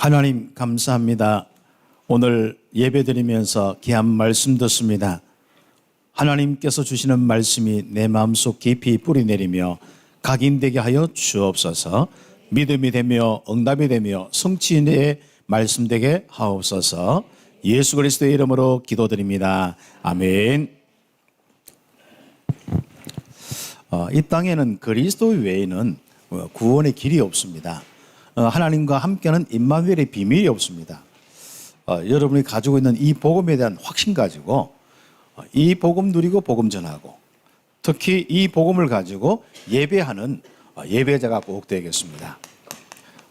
하나님 감사합니다. 오늘 예배드리면서 귀한 말씀 듣습니다. 하나님께서 주시는 말씀이 내 마음속 깊이 뿌리내리며 각인되게 하여 주옵소서. 믿음이 되며 응답이 되며 성취의 말씀 되게 하옵소서. 예수 그리스도의 이름으로 기도드립니다. 아멘. 이 땅에는 그리스도 외에는 구원의 길이 없습니다. 하나님과 함께하는 임마누엘의 비밀이 없습니다. 여러분이 가지고 있는 이 복음에 대한 확신 가지고 이 복음 누리고 복음 전하고 특히 이 복음을 가지고 예배하는 예배자가 꼭 되겠습니다.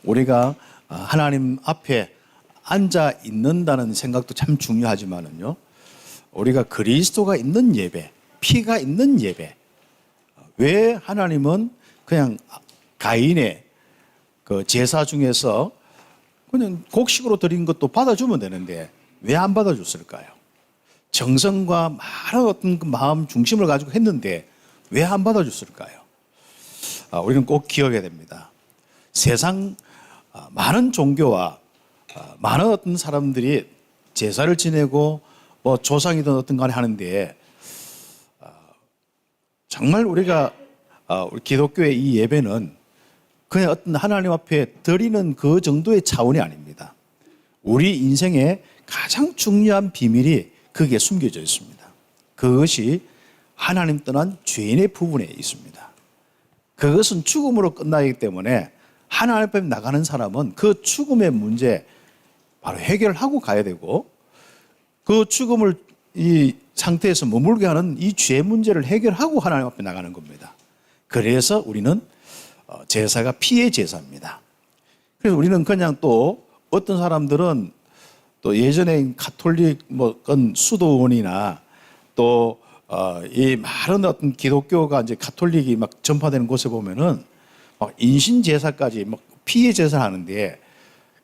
우리가 하나님 앞에 앉아 있는다는 생각도 참 중요하지만은요, 우리가 그리스도가 있는 예배, 피가 있는 예배, 왜 하나님은 그냥 가인의 그 제사 중에서 그냥 곡식으로 드린 것도 받아주면 되는데 왜 안 받아줬을까요? 정성과 많은 어떤 그 마음 중심을 가지고 했는데 왜 안 받아줬을까요? 우리는 꼭 기억해야 됩니다. 세상 많은 종교와 많은 어떤 사람들이 제사를 지내고 뭐 조상이든 어떤 간에 하는데 정말 우리가 우리 기독교의 이 예배는 그냥 어떤 하나님 앞에 드리는 그 정도의 차원이 아닙니다. 우리 인생의 가장 중요한 비밀이 거기에 숨겨져 있습니다. 그것이 하나님 떠난 죄인의 부분에 있습니다. 그것은 죽음으로 끝나기 때문에 하나님 앞에 나가는 사람은 그 죽음의 문제 바로 해결하고 가야 되고, 그 죽음을 이 상태에서 머물게 하는 이 죄 문제를 해결하고 하나님 앞에 나가는 겁니다. 그래서 우리는 제사가 피의 제사입니다. 그래서 우리는 그냥 또 어떤 사람들은 또 예전에 가톨릭 수도원이나 또 이 많은 어떤 기독교가 이제 가톨릭이 막 전파되는 곳에 보면은 막 인신 제사까지 막 피의 제사를 하는데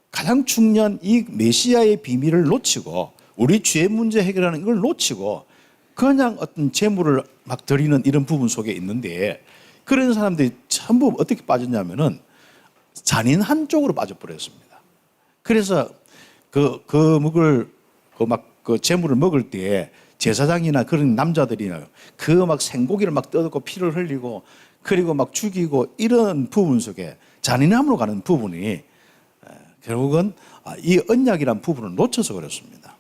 가장 중요한 이 메시아의 비밀을 놓치고 우리 죄 문제 해결하는 이걸 놓치고 그냥 어떤 제물을 막 드리는 이런 부분 속에 있는데, 그런 사람들이 전부 어떻게 빠졌냐면은 잔인 한쪽으로 빠져버렸습니다. 그래서 그 제물을 먹을 때 제사장이나 그런 남자들이나 그 막 생고기를 막 뜯고 피를 흘리고 그리고 막 죽이고 이런 부분 속에 잔인함으로 가는 부분이 결국은 이 언약이라는 부분을 놓쳐서 그렇습니다.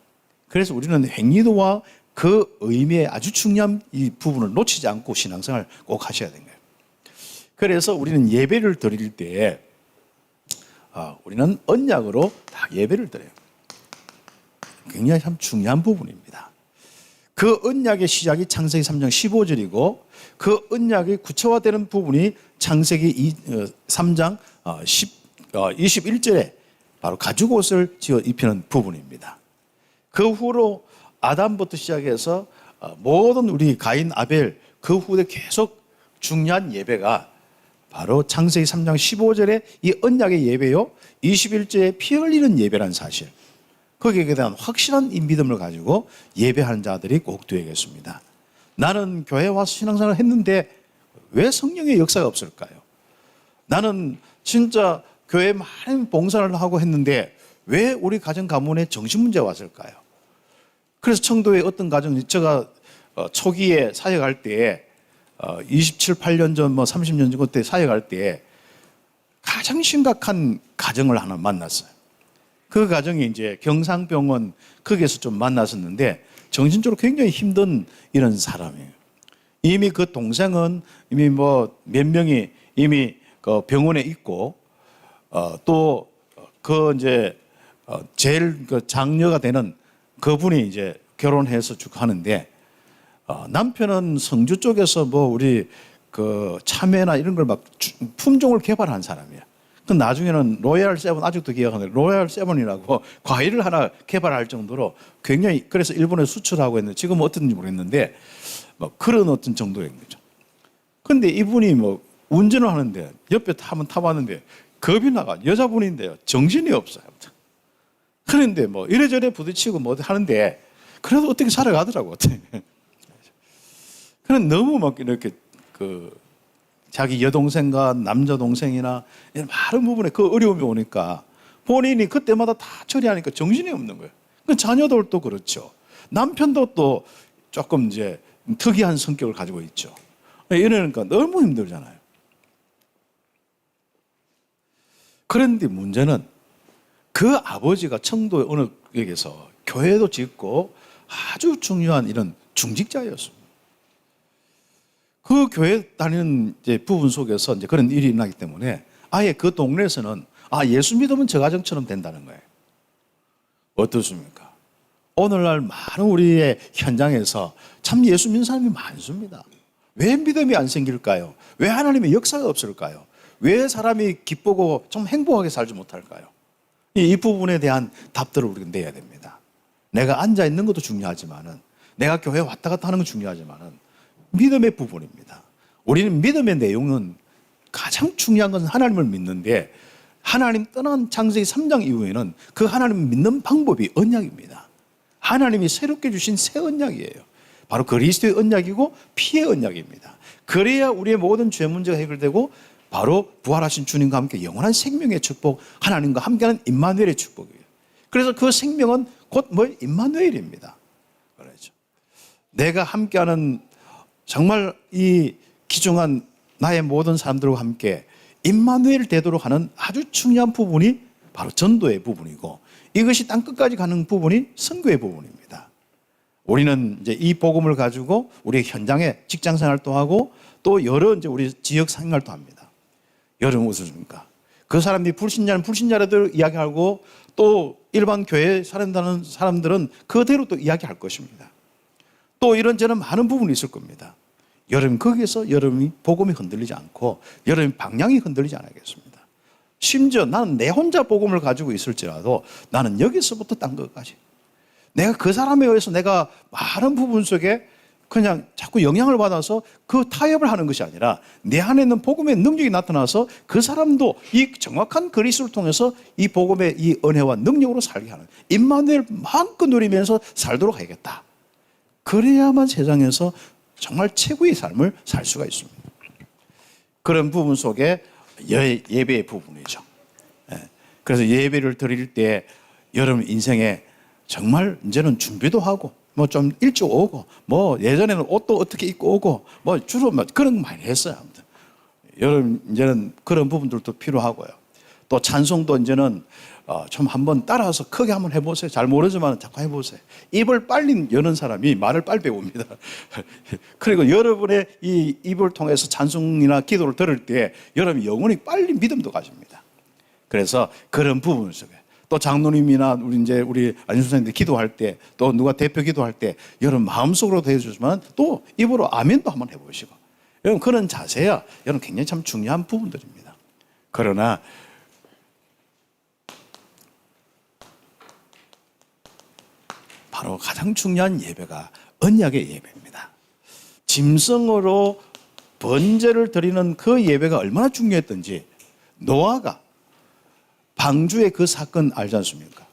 그래서 우리는 행위도와 그 의미의 아주 중요한 이 부분을 놓치지 않고 신앙생활을 꼭 하셔야 되는 거예요. 그래서 우리는 예배를 드릴 때 우리는 언약으로 다 예배를 드려요. 굉장히 참 중요한 부분입니다. 그 언약의 시작이 창세기 3장 15절이고 그 언약이 구체화되는 부분이 창세기 3장 21절에 바로 가죽옷을 지어 입히는 부분입니다. 그 후로 아담부터 시작해서 모든 우리 가인, 아벨 그 후에 계속 중요한 예배가 바로 창세기 3장 15절에 이 언약의 예배요, 21절에 피 흘리는 예배라는 사실, 거기에 대한 확실한 이 믿음을 가지고 예배하는 자들이 꼭 되겠습니다. 나는 교회 와서 신앙생활을 했는데 왜 성령의 역사가 없을까요? 나는 진짜 교회에 많은 봉사를 하고 했는데 왜 우리 가정 가문에 정신 문제가 왔을까요? 그래서 청도의 어떤 가정, 제가 초기에 사역할 때 27, 8년 전, 30년 전 그때 사역할 때 가장 심각한 가정을 하나 만났어요. 그 가정이 이제 경상병원 거기에서 좀 만났었는데 정신적으로 굉장히 힘든 이런 사람이에요. 이미 그 동생은 이미 몇 명이 이미 그 병원에 있고 또 그 이제 제일 그 장녀가 되는 그분이 이제 결혼해서 쭉 하는데 남편은 성주 쪽에서 우리 그 참외나 이런 걸 막 품종을 개발한 사람이야. 그 나중에는 로얄 세븐, 아직도 기억하는데 로얄 세븐이라고 과일을 하나 개발할 정도로 굉장히, 그래서 일본에 수출하고 했는데 지금은 어떤지 모르겠는데 그런 어떤 정도인 거죠. 근데 이분이 운전을 하는데 옆에 한번 타봤는데 겁이 나가. 여자분인데요, 정신이 없어요. 그런데 이래저래 부딪히고 하는데 그래도 어떻게 살아가더라고. 그는 너무 이렇게 자기 여동생과 남자 동생이나 많은 부분에 그 어려움이 오니까 본인이 그때마다 다 처리하니까 정신이 없는 거예요. 그 자녀들도 그렇죠. 남편도 또 조금 이제 특이한 성격을 가지고 있죠. 이러니까 너무 힘들잖아요. 그런데 문제는 그 아버지가 청도의 어느 역에서 교회도 짓고 아주 중요한 이런 중직자였습니다. 그 교회 다니는 이제 부분 속에서 이제 그런 일이 일어나기 때문에 아예 그 동네에서는 예수 믿으면 저 가정처럼 된다는 거예요. 어떻습니까? 오늘날 많은 우리의 현장에서 참 예수 믿는 사람이 많습니다. 왜 믿음이 안 생길까요? 왜 하나님의 역사가 없을까요? 왜 사람이 기쁘고 좀 행복하게 살지 못할까요? 이 부분에 대한 답들을 우리가 내야 됩니다. 내가 앉아 있는 것도 중요하지만은, 내가 교회 왔다 갔다 하는 건 중요하지만은 믿음의 부분입니다. 우리는 믿음의 내용은 가장 중요한 것은 하나님을 믿는데, 하나님 떠난 창세기 3장 이후에는 그 하나님을 믿는 방법이 언약입니다. 하나님이 새롭게 주신 새 언약이에요. 바로 그리스도의 언약이고 피의 언약입니다. 그래야 우리의 모든 죄 문제가 해결되고 바로 부활하신 주님과 함께 영원한 생명의 축복, 하나님과 함께하는 임마누엘의 축복이에요. 그래서 그 생명은 곧 임마누엘입니다. 그렇죠. 내가 함께하는 정말 이 귀중한 나의 모든 사람들과 함께 임마누엘 되도록 하는 아주 중요한 부분이 바로 전도의 부분이고, 이것이 땅끝까지 가는 부분이 선교의 부분입니다. 우리는 이제 이 복음을 가지고 우리 현장에 직장 생활도 하고 또 여러 이제 우리 지역 생활도 합니다. 여러분 어떻습니까? 그 사람들이 불신자는 불신자라도 이야기하고 또 일반 교회에 사는 사람들은 그대로 또 이야기할 것입니다. 또 이런저런 많은 부분이 있을 겁니다. 여러분 거기에서 여러분이 복음이 흔들리지 않고 여러분 방향이 흔들리지 않겠습니다. 심지어 나는 내 혼자 복음을 가지고 있을지라도 나는 여기서부터 딴 것까지 내가 그 사람에 의해서 내가 많은 부분 속에 그냥 자꾸 영향을 받아서 그 타협을 하는 것이 아니라 내 안에 있는 복음의 능력이 나타나서 그 사람도 이 정확한 그리스도를 통해서 이 복음의 이 은혜와 능력으로 살게 하는 임마누엘 마음껏 누리면서 살도록 해야겠다. 그래야만 세상에서 정말 최고의 삶을 살 수가 있습니다. 그런 부분 속에 예배의 부분이죠. 그래서 예배를 드릴 때 여러분 인생에 정말 이제는 준비도 하고 뭐 좀 일찍 오고 뭐 예전에는 옷도 어떻게 입고 오고 뭐 주로 그런 거 많이 했어요. 아무튼 여러분 이제는 그런 부분들도 필요하고요. 또 찬송도 이제는 좀 한번 따라서 크게 한번 해보세요. 잘 모르지만 자꾸 해보세요. 입을 빨리 여는 사람이 말을 빨리 배웁니다. 그리고 여러분의 이 입을 통해서 찬송이나 기도를 들을 때 여러분 영혼이 빨리 믿음도 가집니다. 그래서 그런 부분 속에 또 장로님이나 우리 안신 선생님들 기도할 때 또 누가 대표 기도할 때 여러분 마음속으로도 해주지만 또 입으로 아멘도 한번 해보시고 여러분 그런 자세야 여러분 굉장히 참 중요한 부분들입니다. 그러나 바로 가장 중요한 예배가 언약의 예배입니다. 짐승으로 번제를 드리는 그 예배가 얼마나 중요했던지 노아가 방주의 그 사건 알지 않습니까?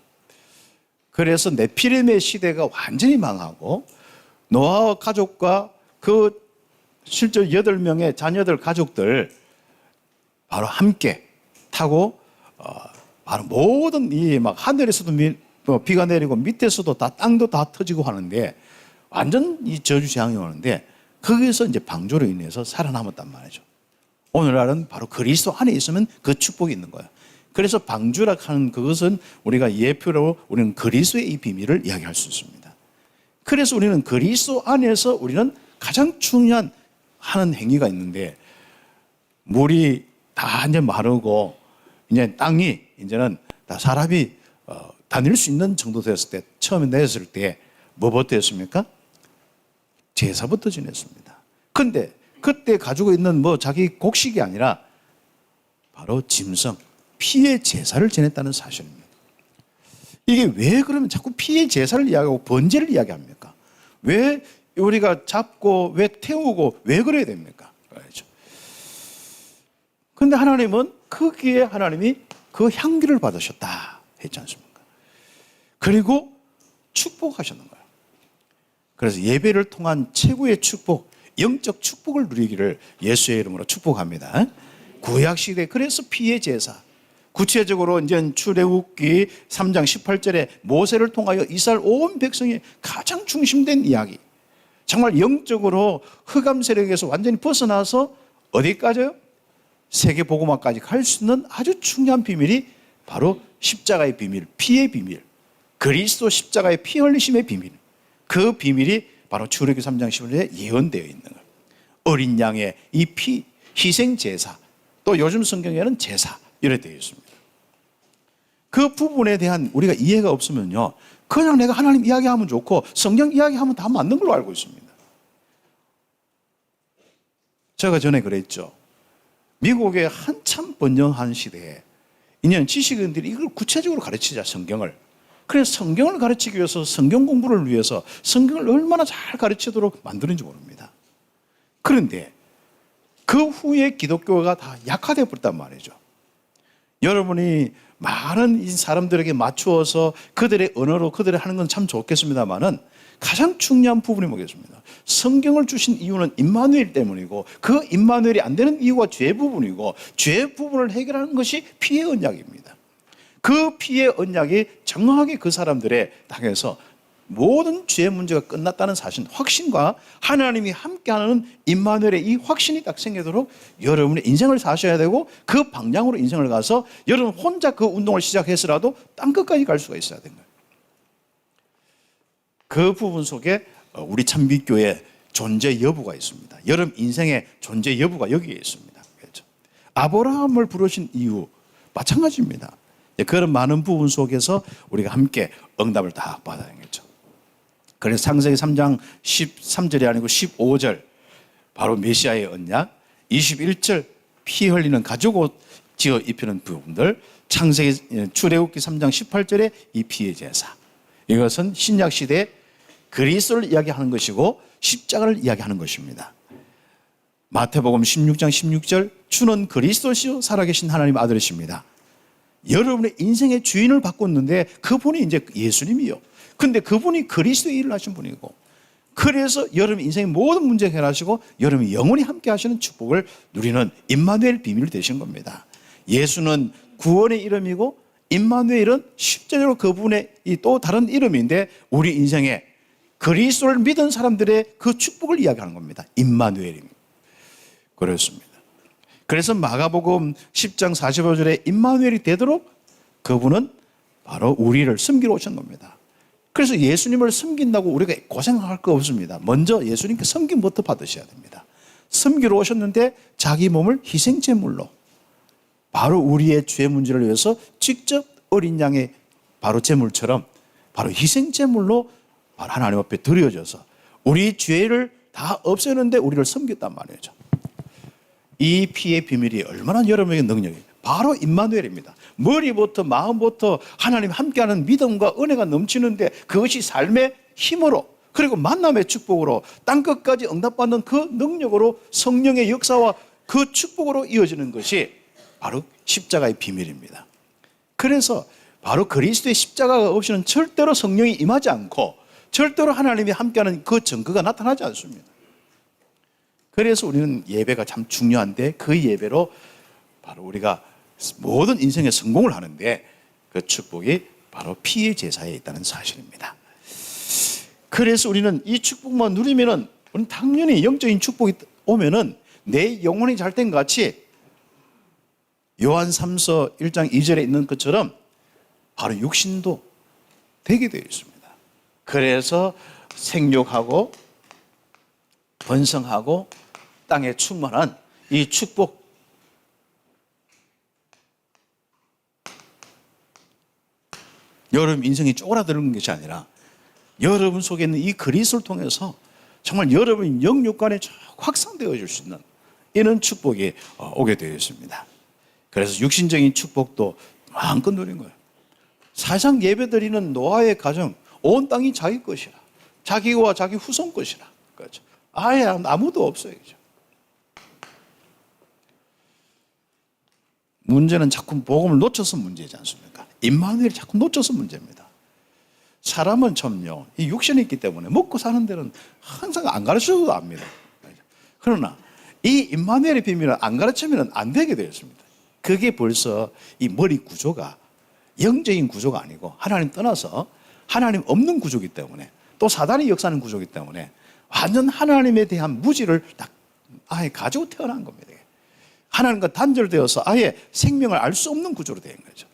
그래서 네피림의 시대가 완전히 망하고 노아와 가족과 그 실제 8명의 자녀들 가족들 바로 함께 타고 바로 모든 이 막 하늘에서도 비가 내리고 밑에서도 다 땅도 다 터지고 하는데 완전 이 저주 재앙이 오는데 거기서 이제 방주로 인해서 살아남았단 말이죠. 오늘날은 바로 그리스도 안에 있으면 그 축복이 있는 거예요. 그래서 방주라 하는 그것은 우리가 예표로 우리는 그리스도의 이 비밀을 이야기할 수 있습니다. 그래서 우리는 그리스도 안에서 우리는 가장 중요한 하는 행위가 있는데 물이 다 이제 마르고 이제 땅이 이제는 다 사람이 다닐 수 있는 정도 됐을 때 처음에 내었을 때 뭐부터 했습니까? 제사부터 지냈습니다. 근데 그때 가지고 있는 뭐 자기 곡식이 아니라 바로 짐승 피의 제사를 지냈다는 사실입니다. 이게 왜 그러면 자꾸 피의 제사를 이야기하고 번제를 이야기합니까? 왜 우리가 잡고 왜 태우고 왜 그래야 됩니까? 그렇죠. 근데 하나님은 거기에 하나님이 그 향기를 받으셨다 했지 않습니까? 그리고 축복하셨는 거예요. 그래서 예배를 통한 최고의 축복, 영적 축복을 누리기를 예수의 이름으로 축복합니다. 구약 시대 그래서 피의 제사, 구체적으로 이제 출애굽기 3장 18절에 모세를 통하여 이스라엘 온 백성이 가장 중심된 이야기. 정말 영적으로 흑암 세력에서 완전히 벗어나서 어디까지요? 세계 복음화까지 갈 수 있는 아주 중요한 비밀이 바로 십자가의 비밀, 피의 비밀, 그리스도 십자가의 피 흘리심의 비밀. 그 비밀이 바로 출애굽기 3장 11절에 예언되어 있는 거예요. 어린 양의 이 피, 희생 제사, 또 요즘 성경에는 제사 이렇게 되어 있습니다. 그 부분에 대한 우리가 이해가 없으면요, 그냥 내가 하나님 이야기하면 좋고 성경 이야기하면 다 맞는 걸로 알고 있습니다. 제가 전에 그랬죠. 미국에 한참 번영한 시대에 이제는 지식인들이 이걸 구체적으로 가르치자, 성경을. 그래서 성경을 가르치기 위해서 성경 공부를 위해서 성경을 얼마나 잘 가르치도록 만드는지 모릅니다. 그런데 그 후에 기독교가 다 약화되어 버렸단 말이죠. 여러분이 많은 사람들에게 맞추어서 그들의 언어로 그들이 하는 건 참 좋겠습니다만은 가장 중요한 부분이 뭐겠습니까? 성경을 주신 이유는 임마누엘 때문이고 그 임마누엘이 안 되는 이유가 죄 부분이고 죄 부분을 해결하는 것이 피의 언약입니다. 그 피의 언약이 정확하게 그 사람들의 땅에서 모든 죄 문제가 끝났다는 사실, 확신과 하나님이 함께하는 임마누엘의 이 확신이 딱 생기도록 여러분의 인생을 사셔야 되고 그 방향으로 인생을 가서 여러분 혼자 그 운동을 시작해서라도 땅 끝까지 갈 수가 있어야 되는 거예요. 그 부분 속에 우리 참빛교의 존재 여부가 있습니다. 여러분 인생의 존재 여부가 여기에 있습니다. 그렇죠? 아브라함을 부르신 이유 마찬가지입니다. 그런 많은 부분 속에서 우리가 함께 응답을 다 받아야겠죠. 그래서 창세기 3장 13절이 아니고 15절 바로 메시아의 언약, 21절 피 흘리는 가죽옷 지어 입히는 부분들, 창세기 출애굽기 3장 18절에 이 피의 제사, 이것은 신약 시대에 그리스도를 이야기하는 것이고 십자가를 이야기하는 것입니다. 마태복음 16장 16절 주는 그리스도시요 살아계신 하나님 아들이십니다. 여러분의 인생의 주인을 바꿨는데 그분이 이제 예수님이요. 근데 그분이 그리스도의 일을 하신 분이고, 그래서 여러분 인생의 모든 문제 해결하시고 여러분이 영원히 함께 하시는 축복을 누리는 임마누엘 비밀이 되신 겁니다. 예수는 구원의 이름이고 임마누엘은 실제로 그분의 또 다른 이름인데 우리 인생에 그리스도를 믿은 사람들의 그 축복을 이야기하는 겁니다. 임마누엘입니다. 그렇습니다. 그래서 마가복음 10장 45절에 임마누엘이 되도록 그분은 바로 우리를 섬기러 오신 겁니다. 그래서 예수님을 섬긴다고 우리가 고생할 거 없습니다. 먼저 예수님께 섬김부터 받으셔야 됩니다. 섬기러 오셨는데 자기 몸을 희생제물로 바로 우리의 죄 문제를 위해서 직접 어린 양의 바로 제물처럼 바로 희생제물로 바로 하나님 앞에 드려져서 우리 죄를 다 없애는데 우리를 섬겼단 말이죠. 이 피의 비밀이 얼마나 여러분에게 능력이 바로 임마누엘입니다. 머리부터 마음부터 하나님 함께하는 믿음과 은혜가 넘치는데 그것이 삶의 힘으로 그리고 만남의 축복으로 땅끝까지 응답받는 그 능력으로 성령의 역사와 그 축복으로 이어지는 것이 바로 십자가의 비밀입니다. 그래서 바로 그리스도의 십자가가 없이는 절대로 성령이 임하지 않고 절대로 하나님이 함께하는 그 증거가 나타나지 않습니다. 그래서 우리는 예배가 참 중요한데 그 예배로 바로 우리가 모든 인생의 성공을 하는데 그 축복이 바로 피의 제사에 있다는 사실입니다. 그래서 우리는 이 축복만 누리면은 우리는 당연히 영적인 축복이 오면은 내 영혼이 잘 된 같이 요한 3서 1장 2절에 있는 것처럼 바로 육신도 되게 되어 있습니다. 그래서 생육하고 번성하고 땅에 충만한 이 축복, 여러분 인생이 쪼그라드는 것이 아니라 여러분 속에 있는 이 그리스도를 통해서 정말 여러분 영육간에 확산되어 줄 수 있는 이런 축복이 오게 되어 있습니다. 그래서 육신적인 축복도 마음껏 누린 거예요. 사실상 예배드리는 노아의 가정, 온 땅이 자기 것이라, 자기와 자기 후손 것이라. 그렇죠. 아예 아무도 없어요. 그렇죠. 문제는 자꾸 복음을 놓쳐서 문제지 않습니까? 임마누엘이 자꾸 놓쳐서 문제입니다. 사람은 참요, 이 육신이 있기 때문에 먹고 사는 데는 항상 안 가르쳐도 압니다. 그러나 이 임마누엘의 비밀을 안 가르치면 안 되게 되어 있습니다. 그게 벌써 이 머리 구조가 영적인 구조가 아니고 하나님 떠나서 하나님 없는 구조이기 때문에 또 사단이 역사하는 구조이기 때문에 완전 하나님에 대한 무지를 딱 아예 가지고 태어난 겁니다. 하나님과 단절되어서 아예 생명을 알 수 없는 구조로 된 거죠.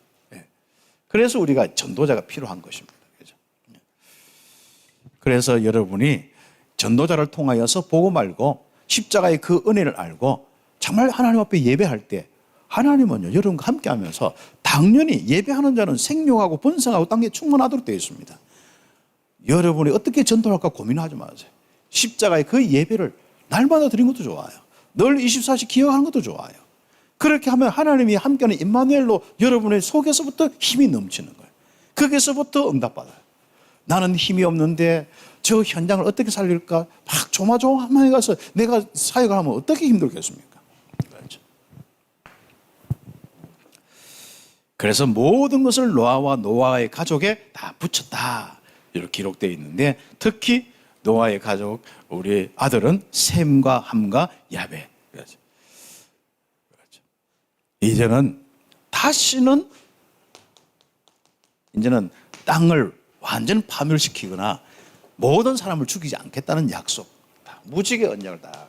그래서 우리가 전도자가 필요한 것입니다. 그래서 여러분이 전도자를 통하여서 복음 알고 십자가의 그 은혜를 알고 정말 하나님 앞에 예배할 때 하나님은요, 여러분과 함께 하면서 당연히 예배하는 자는 생명하고 번성하고 땅에 충만하도록 되어 있습니다. 여러분이 어떻게 전도할까 고민하지 마세요. 십자가의 그 예배를 날마다 드리는 것도 좋아요. 늘 24시 기억하는 것도 좋아요. 그렇게 하면 하나님이 함께하는 임마누엘로 여러분의 속에서부터 힘이 넘치는 거예요. 거기서부터 응답받아요. 나는 힘이 없는데 저 현장을 어떻게 살릴까? 막 조마조마하게 가서 내가 사역을 하면 어떻게 힘들겠습니까? 그렇죠. 그래서 모든 것을 노아와 노아의 가족에 다 붙였다. 이렇게 기록되어 있는데 특히 노아의 가족, 우리 아들은 셈과 함과 야베. 그렇죠. 이제는 다시는 이제는 땅을 완전 파멸시키거나 모든 사람을 죽이지 않겠다는 약속, 무지개 언약을 다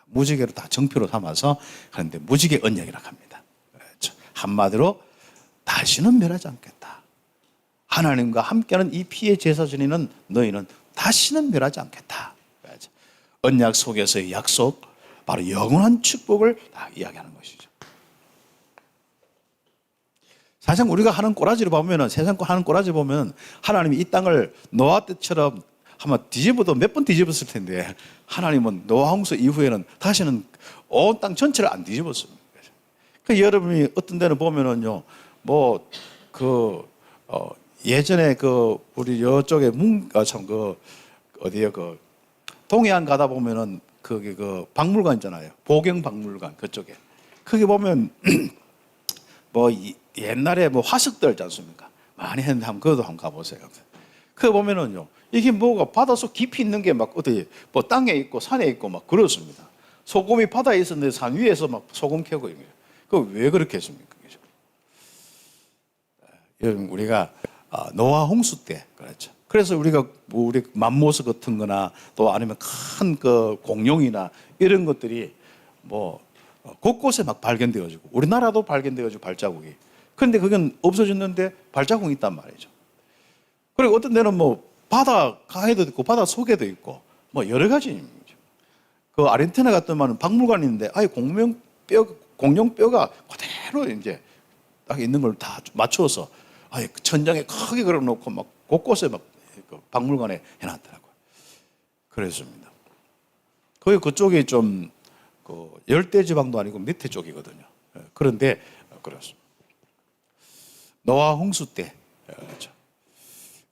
무지개로 다 정표로 삼아서 하는데 무지개 언약이라고 합니다. 그렇죠. 한마디로 다시는 멸하지 않겠다. 하나님과 함께하는 이 피의 제사 지내는 너희는 다시는 멸하지 않겠다. 그렇죠. 언약 속에서의 약속, 바로 영원한 축복을 다 이야기하는 것이죠. 사실 우리가 하는 꼬라지를 보면은 세상 하는 꼬라지 보면 하나님이 이 땅을 노아 때처럼 아마 뒤집어도 몇 번 뒤집었을 텐데 하나님은 노아 홍수 이후에는 다시는 온 땅 전체를 안 뒤집었습니다. 그러니까 여러분이 어떤 데는 보면은요, 예전에 우리 이쪽에 어디요 동해안 가다 보면은 거기 박물관 있잖아요. 보경 박물관 그쪽에 거기 보면 옛날에 화석들 있지 않습니까? 많이 했는데 그것도 한번 가보세요. 그거 보면은요, 이게 뭐가 바닷속 깊이 있는 게 막 어디 땅에 있고 산에 있고 막 그렇습니다. 소금이 바다에 있었는데 산 위에서 막 소금 캐고 이게 그 왜 그렇게 했습니까? 여러분 우리가 노아 홍수 때 그렇죠. 그래서 우리가 우리 맘모스 같은 거나 또 아니면 큰 공룡이나 이런 것들이 곳곳에 막 발견되어지고 우리나라도 발견되어지고 발자국이. 그런데 그건 없어졌는데 발자국이 있단 말이죠. 그리고 어떤 데는 바다 가에도 있고 바다 속에도 있고 여러 가지입니다. 그 아르헨티나 같은 데는 박물관이 있는데 아예 공룡 뼈가 그대로 이제 딱 있는 걸 다 맞춰서 아예 천장에 크게 걸어놓고 막 곳곳에 막 박물관에 해놨더라고요. 그랬습니다. 거기 그쪽이 좀 열대지방도 아니고 밑에 쪽이거든요. 그런데 그렇습니다. 노아 홍수 때 그렇죠.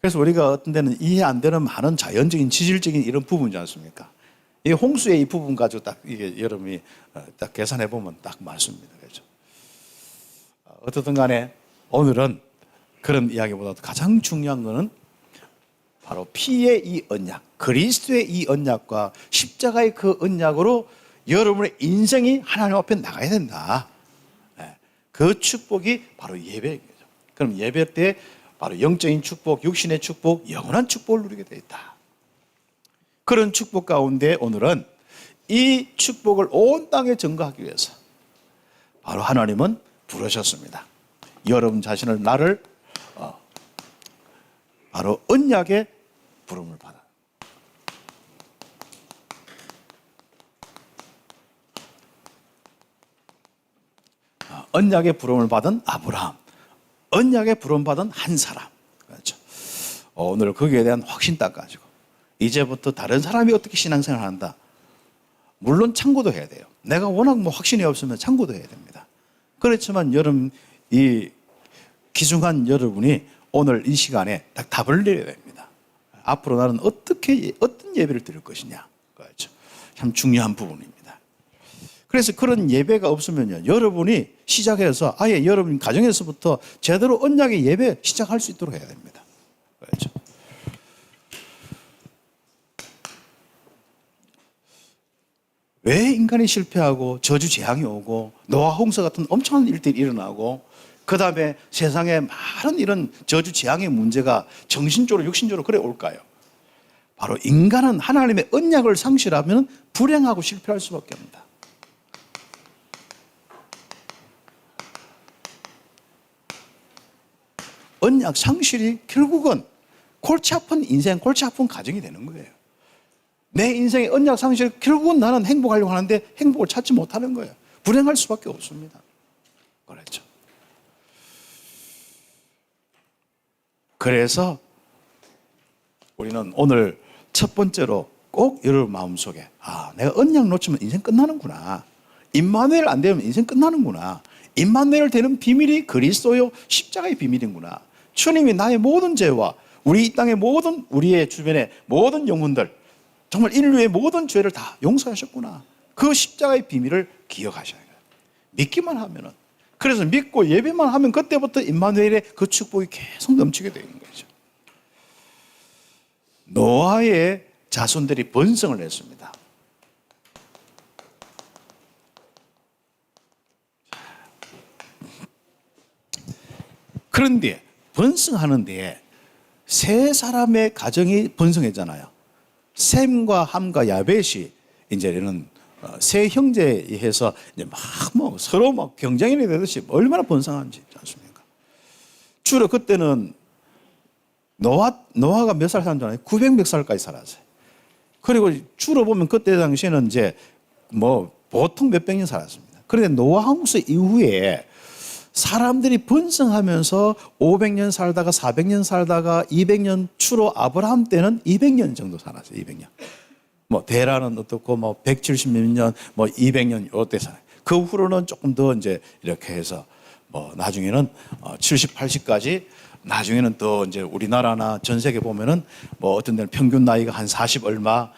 그래서 우리가 어떤 데는 이해 안 되는 많은 자연적인 지질적인 이런 부분이지 않습니까? 이 홍수의 이 부분 가지고 딱 이게 여러분이 딱 계산해 보면 딱 맞습니다. 그렇죠. 어떻든 간에 오늘은 그런 이야기보다도 가장 중요한 것은 바로 피의 이 언약, 그리스도의 이 언약과 십자가의 그 언약으로 여러분의 인생이 하나님 앞에 나가야 된다. 그 축복이 바로 예배인 거죠. 그럼 예배 때 바로 영적인 축복, 육신의 축복, 영원한 축복을 누리게 되어 있다. 그런 축복 가운데 오늘은 이 축복을 온 땅에 증거하기 위해서 바로 하나님은 부르셨습니다. 여러분 자신을 나를 바로 언약의 부름을 받아. 언약의 부름을 받은 아브라함, 언약의 부름 받은 한 사람. 그렇죠. 오늘 거기에 대한 확신 딱 가지고 이제부터 다른 사람이 어떻게 신앙생활을 한다. 물론 참고도 해야 돼요. 내가 워낙 확신이 없으면 참고도 해야 됩니다. 그렇지만 여러분 이 귀중한 여러분이 오늘 이 시간에 딱 답을 내려야 됩니다. 앞으로 나는 어떤 예배를 드릴 것이냐. 그렇죠. 참 중요한 부분입니다. 그래서 그런 예배가 없으면요, 여러분이 시작해서 아예 여러분 가정에서부터 제대로 언약의 예배 시작할 수 있도록 해야 됩니다. 그렇죠. 왜 인간이 실패하고 저주 재앙이 오고 노아 홍수 같은 엄청난 일들이 일어나고 그 다음에 세상에 많은 이런 저주 재앙의 문제가 정신적으로 육신적으로 그래 올까요? 바로 인간은 하나님의 언약을 상실하면 불행하고 실패할 수밖에 없습니다. 언약 상실이 결국은 골치 아픈 인생, 골치 아픈 가정이 되는 거예요. 내 인생의 언약 상실, 결국은 나는 행복하려고 하는데 행복을 찾지 못하는 거예요. 불행할 수밖에 없습니다. 그렇죠. 그래서 우리는 오늘 첫 번째로 꼭 여러분 마음속에 내가 언약 놓치면 인생 끝나는구나. 임마누엘 안 되면 인생 끝나는구나. 임마누엘 되는 비밀이 그리스도요 십자가의 비밀이구나. 주님이 나의 모든 죄와 우리 이 땅의 모든 우리의 주변의 모든 영혼들 정말 인류의 모든 죄를 다 용서하셨구나. 그 십자가의 비밀을 기억하셔야 해요. 믿기만 하면은. 그래서 믿고 예배만 하면 그때부터 임마누엘의 그 축복이 계속 넘치게 되는 거죠. 노아의 자손들이 번성을 했습니다. 그런데 번성하는데 세 사람의 가정이 번성했잖아요. 셈과 함과 야벳이 이제는 세 형제에 의해서 이제 막 서로 막 경쟁이 되듯이 얼마나 번성한지 있지 않습니까? 주로 그때는 노아가 몇 살 살았잖아요. 900몇 살까지 살았어요. 그리고 주로 보면 그때 당시에는 이제 보통 몇백 년 살았습니다. 그런데 노아 홍수 이후에 사람들이 번성하면서 500년 살다가 400년 살다가 200년 주로 아브라함 때는 200년 정도 살았어요. 200년. 데라는 어떻고 170몇 년, 200년 요때 살아요. 그 후로는 조금 더 이제 이렇게 해서 나중에는 70, 80까지 나중에는 또 이제 우리나라나 전 세계 보면은 어떤 데는 평균 나이가 한 40 얼마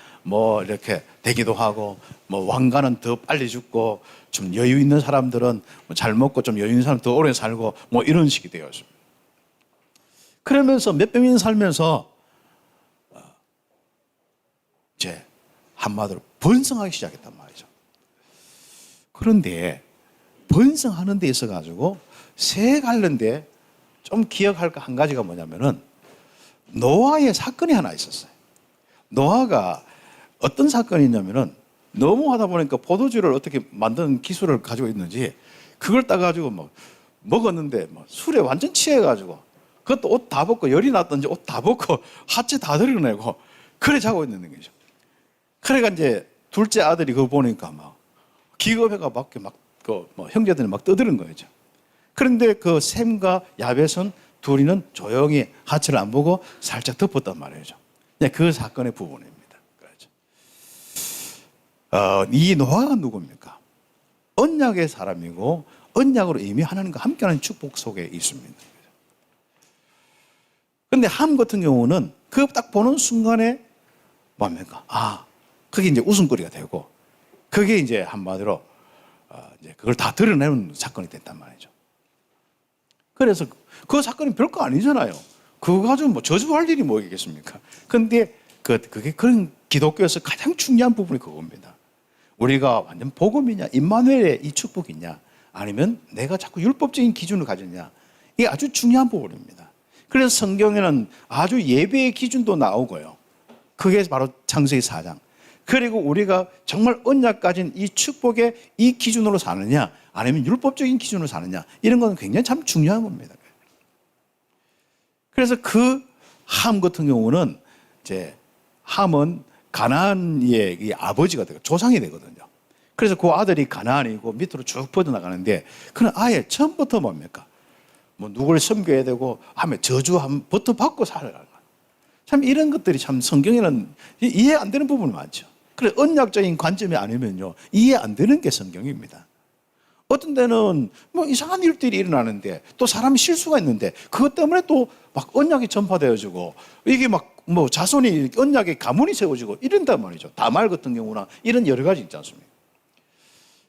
이렇게 되기도 하고 왕가는 더 빨리 죽고 좀 여유 있는 사람들은 잘 먹고 좀 여유 있는 사람 더 오래 살고 이런 식이 되었습니다. 그러면서 몇백 년 살면서 이제 한마디로 번성하기 시작했단 말이죠. 그런데 번성하는 데 있어 가지고 새 관련돼 좀 기억할 거 한 가지가 뭐냐면은 노아의 사건이 하나 있었어요. 노아가 어떤 사건이 있냐면은 너무 하다 보니까 포도주를 어떻게 만드는 기술을 가지고 있는지 그걸 따가지고 먹었는데 술에 완전 취해가지고 그것도 옷 다 벗고 열이 났던지 옷 다 벗고 하체 다 드러내고 그래 자고 있는 거죠. 그래가 이제 둘째 아들이 그거 보니까 기겁해가 밖에 형제들이 떠드는 거죠. 그런데 그 셈과 야벳은 둘이는 조용히 하체를 안 보고 살짝 덮었단 말이죠. 그 사건의 부분입니다. 이 노아가 누굽니까? 언약의 사람이고 언약으로 이미 하나님과 함께하는 축복 속에 있습니다. 그런데 함 같은 경우는 그 딱 보는 순간에 뭡니까? 그게 이제 웃음거리가 되고 그게 이제 한마디로 이제 그걸 다 드러내는 사건이 됐단 말이죠. 그래서 그 사건이 별거 아니잖아요. 그거 가지고 저주할 일이 뭐겠습니까? 그런데 그게 그런 기독교에서 가장 중요한 부분이 그겁니다. 우리가 완전 복음이냐, 임마누엘의 이 축복이냐, 아니면 내가 자꾸 율법적인 기준을 가졌냐, 이게 아주 중요한 부분입니다. 그래서 성경에는 아주 예배의 기준도 나오고요. 그게 바로 창세기 4장. 그리고 우리가 정말 언약 가진 이 축복의 이 기준으로 사느냐, 아니면 율법적인 기준으로 사느냐, 이런 건 굉장히 참 중요한 겁니다. 그래서 그 함 같은 경우는 이제 함은 가나안의 이 아버지가 되고 조상이 되거든요. 그래서 그 아들이 가나안이고 밑으로 쭉 뻗어나가는데 그는 아예 처음부터 뭡니까? 누구를 섬겨야 되고 하면 저주부터 받고 살아가는 거예요. 참 이런 것들이 참 성경에는 이해 안 되는 부분이 많죠. 그래 언약적인 관점이 아니면요 이해 안 되는 게 성경입니다. 어떤 데는 이상한 일들이 일어나는데 또 사람이 실수가 있는데 그것 때문에 또 언약이 전파되어지고 이게 자손이 언약의 가문이 세워지고 이런단 말이죠. 다말 같은 경우나 이런 여러 가지 있지 않습니까?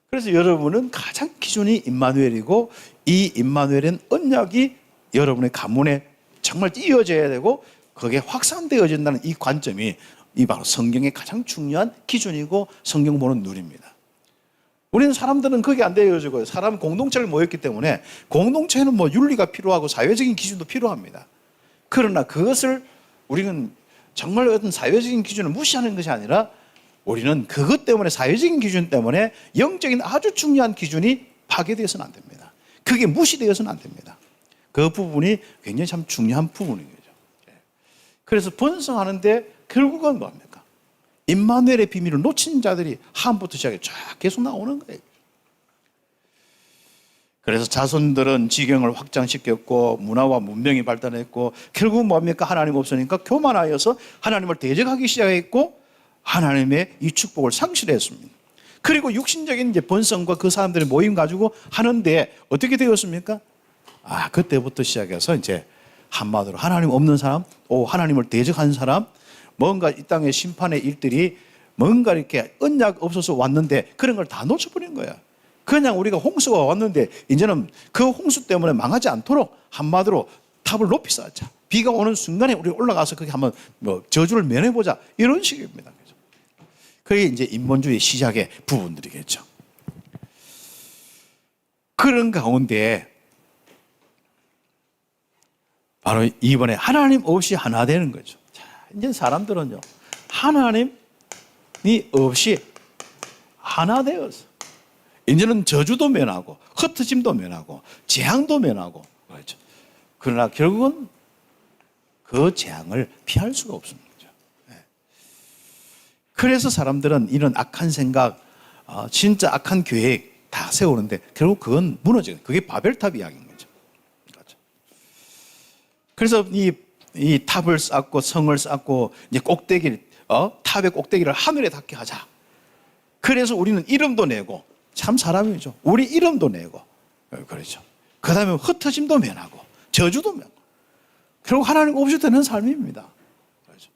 그래서 여러분은 가장 기준이 임마누엘이고 이 임마누엘은 언약이 여러분의 가문에 정말 이어져야 되고 그게 확산되어진다는 이 관점이 이 바로 성경의 가장 중요한 기준이고 성경 보는 눈입니다. 우리는 사람들은 그게 안 되어지고 사람 공동체를 모였기 때문에 공동체는 뭐 윤리가 필요하고 사회적인 기준도 필요합니다. 그러나 그것을 우리는 정말 어떤 사회적인 기준을 무시하는 것이 아니라 우리는 그것 때문에 사회적인 기준 때문에 영적인 아주 중요한 기준이 파괴되어서는 안 됩니다. 그게 무시되어서는 안 됩니다. 그 부분이 굉장히 참 중요한 부분인 거죠. 그래서 번성하는데 결국은 뭡니까? 임마누엘의 비밀을 놓친 자들이 함부터 시작해 쫙 계속 나오는 거예요. 그래서 자손들은 지경을 확장시켰고 문화와 문명이 발달했고 결국 뭡니까? 하나님 없으니까 교만하여서 하나님을 대적하기 시작했고 하나님의 이 축복을 상실했습니다. 그리고 육신적인 이제 번성과 그 사람들의 모임 가지고 하는데 어떻게 되었습니까? 그때부터 시작해서 이제 한마디로 하나님 없는 사람, 하나님을 대적한 사람, 뭔가 이 땅의 심판의 일들이 뭔가 이렇게 언약 없어서 왔는데 그런 걸 다 놓쳐버린 거야. 그냥 우리가 홍수가 왔는데 이제는 그 홍수 때문에 망하지 않도록 한마디로 탑을 높이 쌓자. 비가 오는 순간에 우리 올라가서 거기 한번 뭐 저주를 면해보자. 이런 식입니다. 그게 이제 인본주의 시작의 부분들이겠죠. 그런 가운데 바로 이번에 하나님 없이 하나 되는 거죠. 자, 이제 사람들은요, 하나님이 없이 하나 되어서 이제는 저주도 면하고 흩어짐도 면하고 재앙도 면하고 그렇죠. 그러나 결국은 그 재앙을 피할 수가 없습니다. 그래서 사람들은 이런 악한 생각, 진짜 악한 계획 다 세우는데 결국 그건 무너져요. 그게 바벨탑 이야기인 거죠. 그렇죠. 그래서 이 탑을 쌓고 성을 쌓고 이제 꼭대기를 탑의 꼭대기를 하늘에 닿게 하자. 그래서 우리는 이름도 내고 참 사람이죠. 우리 이름도 내고 그렇죠. 그다음에 흩어짐도 면하고 저주도 면하고 결국 하나님 없이 되는 삶입니다. 그렇죠.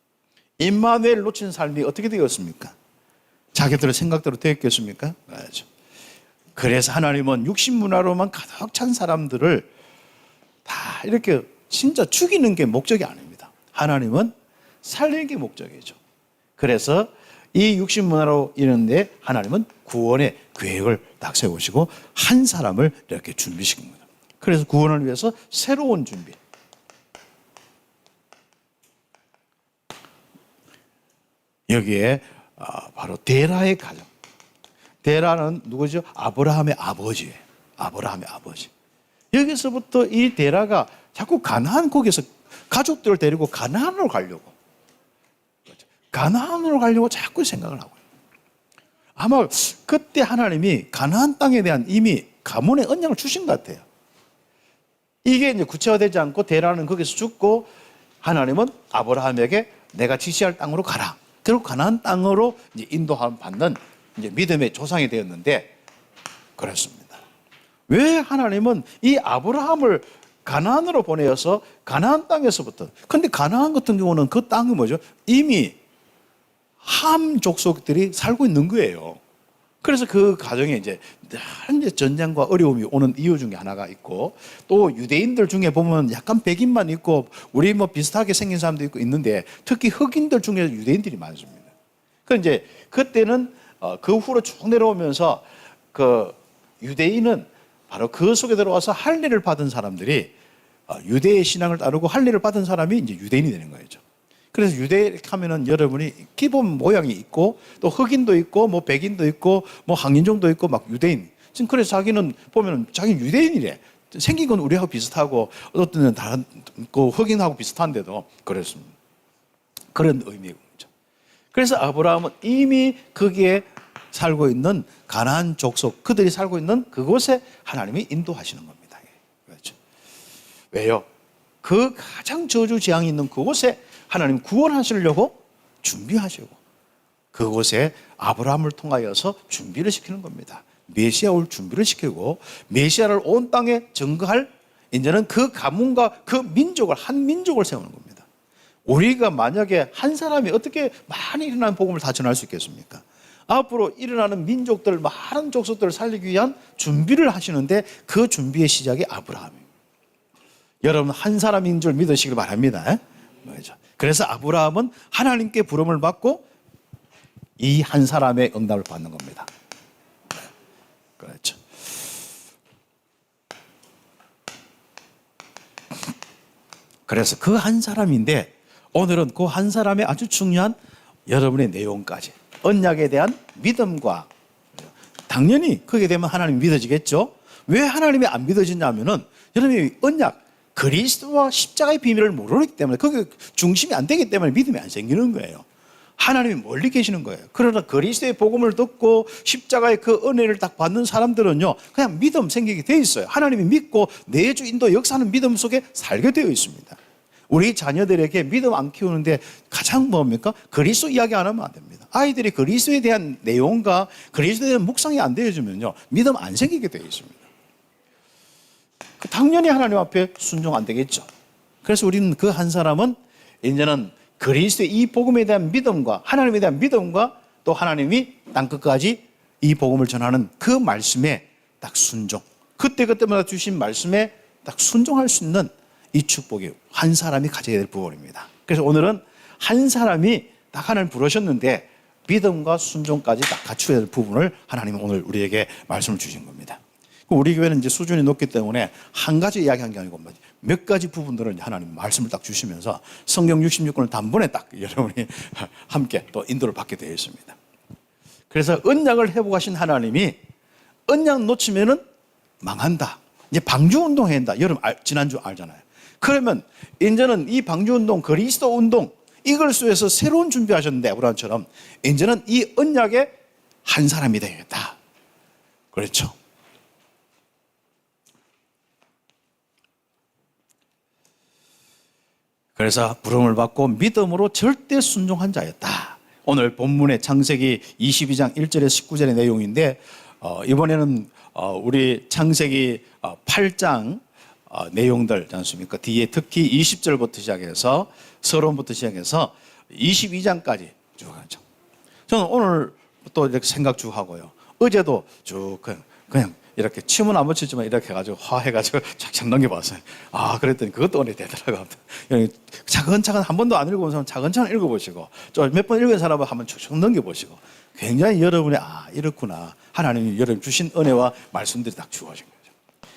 임마누엘 놓친 삶이 어떻게 되었습니까? 자기들의 생각대로 되었겠습니까? 그렇죠. 그래서 하나님은 육신 문화로만 가득 찬 사람들을 다 이렇게 진짜 죽이는 게 목적이 아닙니다. 하나님은 살리는 게 목적이죠. 그래서 이 육신 문화로 이런데 하나님은 구원의 계획을 딱 세우시고 한 사람을 이렇게 준비시킨 겁니다. 그래서 구원을 위해서 새로운 준비. 여기에 바로 데라의 가정. 데라는 누구죠? 아브라함의 아버지예요. 아브라함의 아버지. 여기서부터 이 데라가 자꾸 가나안 거기서 가족들을 데리고 가나안으로 가려고. 가나안으로 가려고 자꾸 생각을 하고. 아마 그때 하나님이 가나안 땅에 대한 이미 가문의 언약을 주신 것 같아요. 이게 이제 구체화되지 않고 데라는 거기서 죽고 하나님은 아브라함에게 내가 지시할 땅으로 가라. 결국 가나안 땅으로 이제 인도함 받는 이제 믿음의 조상이 되었는데 그렇습니다. 왜 하나님은 이 아브라함을 가나안으로 보내어서 가나안 땅에서부터 근데 가나안 같은 경우는 그 땅이 뭐죠? 이미 함 족속들이 살고 있는 거예요. 그래서 그 가정에 이제 전쟁과 어려움이 오는 이유 중에 하나가 있고 또 유대인들 중에 보면 약간 백인만 있고 우리 뭐 비슷하게 생긴 사람도 있고 있는데 특히 흑인들 중에 유대인들이 많습니다. 그 이제 그때는 그 후로 쭉 내려오면서 그 유대인은 바로 그 속에 들어와서 할례를 받은 사람들이 유대의 신앙을 따르고 할례를 받은 사람이 이제 유대인이 되는 거죠. 그래서 유대 하면은 여러분이 기본 모양이 있고 또 흑인도 있고 뭐 백인도 있고 뭐 황인종도 있고 막 유대인. 지금 그래서 자기는 보면은 자기는 유대인이래. 생긴 건 우리하고 비슷하고 어떤 때는 다른 그 흑인하고 비슷한데도 그랬습니다. 그런 의미죠. 그래서 아브라함은 이미 거기에 살고 있는 가나안 족속 그들이 살고 있는 그곳에 하나님이 인도하시는 겁니다. 그렇죠. 왜요? 그 가장 저주 재앙이 있는 그곳에 하나님 구원하시려고 준비하시고 그곳에 아브라함을 통하여서 준비를 시키는 겁니다. 메시아 올 준비를 시키고 메시아를 온 땅에 증거할 이제는 그 가문과 그 민족을 한 민족을 세우는 겁니다. 우리가 만약에 한 사람이 어떻게 많이 일어나는 복음을 다 전할 수 있겠습니까? 앞으로 일어나는 민족들 많은 족속들을 살리기 위한 준비를 하시는데 그 준비의 시작이 아브라함입니다. 여러분 한 사람인 줄 믿으시길 바랍니다. 그렇죠. 그래서 아브라함은 하나님께 부름을 받고 이 한 사람의 응답을 받는 겁니다. 그렇죠. 그래서 그 한 사람인데 오늘은 그 한 사람의 아주 중요한 여러분의 내용까지 언약에 대한 믿음과 당연히 그게 되면 하나님이 믿어지겠죠. 왜 하나님이 안 믿어지냐면은 여러분이 언약 그리스도와 십자가의 비밀을 모르기 때문에 그게 중심이 안 되기 때문에 믿음이 안 생기는 거예요. 하나님이 멀리 계시는 거예요. 그러나 그리스도의 복음을 듣고 십자가의 그 은혜를 딱 받는 사람들은요 그냥 믿음 생기게 돼 있어요. 하나님이 믿고 내주 인도 역사하는 믿음 속에 살게 되어 있습니다. 우리 자녀들에게 믿음 안 키우는데 가장 뭡니까? 그리스도 이야기 안 하면 안 됩니다. 아이들이 그리스도에 대한 내용과 그리스도에 대한 묵상이 안 되어지면요 믿음 안 생기게 되어 있습니다. 당연히 하나님 앞에 순종 안 되겠죠. 그래서 우리는 그 한 사람은 이제는 그리스도의 이 복음에 대한 믿음과 하나님에 대한 믿음과 또 하나님이 땅끝까지 이 복음을 전하는 그 말씀에 딱 순종, 그때그때마다 주신 말씀에 딱 순종할 수 있는 이 축복이 한 사람이 가져야 될 부분입니다. 그래서 오늘은 한 사람이 딱 하나님 부르셨는데 믿음과 순종까지 딱 갖춰야 될 부분을 하나님은 오늘 우리에게 말씀을 주신 겁니다. 우리 교회는 이제 수준이 높기 때문에 한 가지 이야기한 게 아니고 몇 가지 부분들을 하나님 말씀을 딱 주시면서 성경 66권을 단번에 딱 여러분이 함께 또 인도를 받게 되어 있습니다. 그래서 언약을 회복하신 하나님이 언약 놓치면은 망한다. 이제 방주운동 해야 한다. 여러분 지난주 알잖아요. 그러면 이제는 이 방주운동, 그리스도 운동 이걸 위해서 새로운 준비하셨는데 아브라함처럼 이제는 이 언약의 한 사람이 되겠다. 그렇죠. 그래서 부름을 받고 믿음으로 절대 순종한 자였다. 오늘 본문의 창세기 22장 1절에서 19절의 내용인데 이번에는 우리 창세기 8장 내용들 있지 않습니까? 뒤에 특히 20절부터 시작해서 서론부터 시작해서 22장까지 쭉 하죠. 저는 오늘 또 이렇게 생각 쭉 하고요. 어제도 쭉 그냥 이렇게 침은 안 묻히지만 이렇게 해가지고 화해가지고 착착 넘겨봤어요. 그랬더니 그것도 오늘 되더라고요. 차근차근 한 번도 안 읽어본 사람은 차근차근 읽어보시고 좀 몇 번 읽은 사람은 한번 쭉쭉 넘겨보시고 굉장히 여러분이 이렇구나. 하나님이 여러분 주신 은혜와 말씀들이 딱 주어진 거죠.